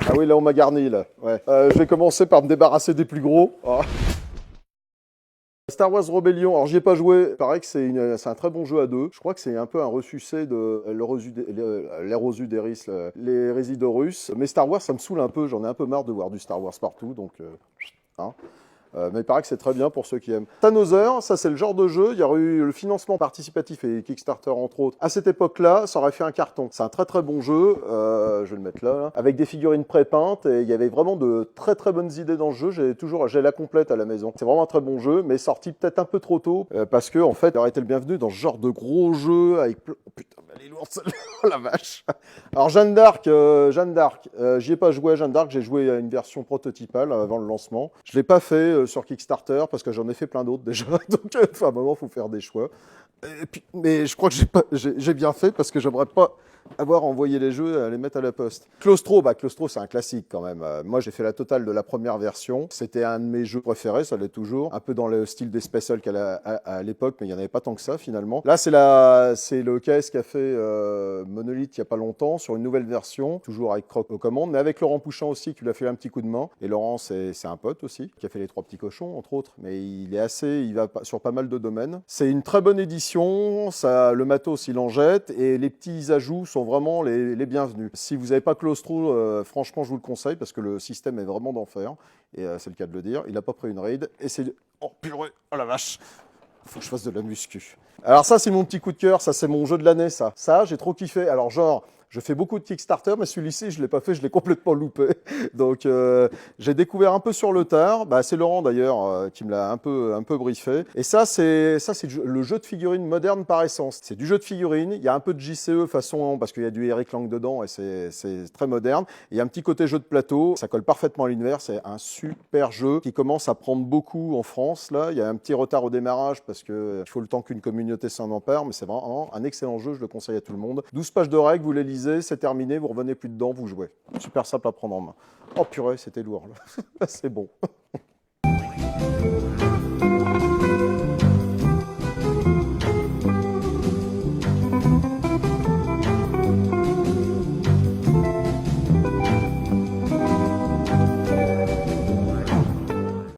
Ah oui, là on m'a garni là. Ouais. Je vais commencer par me débarrasser des plus gros. Oh. Star Wars Rebellion, alors j'y ai pas joué, il paraît que c'est un très bon jeu à deux. Je crois que c'est un peu un ressucé de l'Erosuderis, les Résidorus. Mais Star Wars, ça me saoule un peu, j'en ai un peu marre de voir du Star Wars partout, donc... hein. Mais il paraît que c'est très bien pour ceux qui aiment. Thanauser, ça c'est le genre de jeu, il y aurait eu le financement participatif et Kickstarter entre autres. À cette époque-là, ça aurait fait un carton. C'est un très très bon jeu, je vais le mettre là, avec des figurines pré-peintes, et il y avait vraiment de très très bonnes idées dans le jeu. J'ai la complète à la maison. C'est vraiment un très bon jeu, mais sorti peut-être un peu trop tôt, parce que en fait, il aurait été le bienvenu dans ce genre de gros jeu avec... Oh putain, elle est lourde celle-là, oh la vache. Alors Jeanne d'Arc, j'y ai pas joué à Jeanne d'Arc, j'ai joué à une version prototypale avant le lancement. Je l'ai pas fait sur Kickstarter parce que j'en ai fait plein d'autres déjà, donc à un moment il faut faire des choix. Et puis, mais je crois que j'ai bien fait parce que j'aimerais pas avoir envoyé les jeux à les mettre à la poste. Claustro, Claustro c'est un classique quand même. Moi j'ai fait la totale de la première version. C'était un de mes jeux préférés, ça l'est toujours. Un peu dans le style des Space Hulk à l'époque, mais il n'y en avait pas tant que ça finalement. Là c'est le KS qui a fait Monolith il n'y a pas longtemps sur une nouvelle version, toujours avec Croc aux commandes, mais avec Laurent Pouchin aussi qui lui a fait un petit coup de main. Et Laurent c'est un pote aussi, qui a fait les Trois Petits Cochons entre autres, mais il va sur pas mal de domaines. C'est une très bonne édition, le matos il en jette et les petits ajouts sont vraiment les bienvenus. Si vous n'avez pas Claustro, franchement je vous le conseille parce que le système est vraiment d'enfer, et c'est le cas de le dire. Il n'a pas pris une raid et c'est... Oh purée, oh la vache, faut que je fasse de la muscu. Alors ça c'est mon petit coup de cœur, ça c'est mon jeu de l'année ça. Ça j'ai trop kiffé. Alors genre... Je fais beaucoup de Kickstarter, mais celui-ci, je ne l'ai pas fait, je l'ai complètement loupé. Donc, j'ai découvert un peu sur le tard. C'est Laurent, d'ailleurs, qui me l'a un peu briefé. Et ça, c'est le jeu de figurines moderne par essence. C'est du jeu de figurines. Il y a un peu de JCE façon, parce qu'il y a du Eric Lang dedans, et c'est très moderne. Et il y a un petit côté jeu de plateau. Ça colle parfaitement à l'univers. C'est un super jeu qui commence à prendre beaucoup en France. Là, il y a un petit retard au démarrage, parce qu'il faut le temps qu'une communauté s'en empare. Mais c'est vraiment un excellent jeu, je le conseille à tout le monde. 12 pages de règles, vous les lisez. C'est terminé, vous revenez plus dedans, vous jouez. Super simple à prendre en main. Oh purée, c'était lourd là. C'est bon.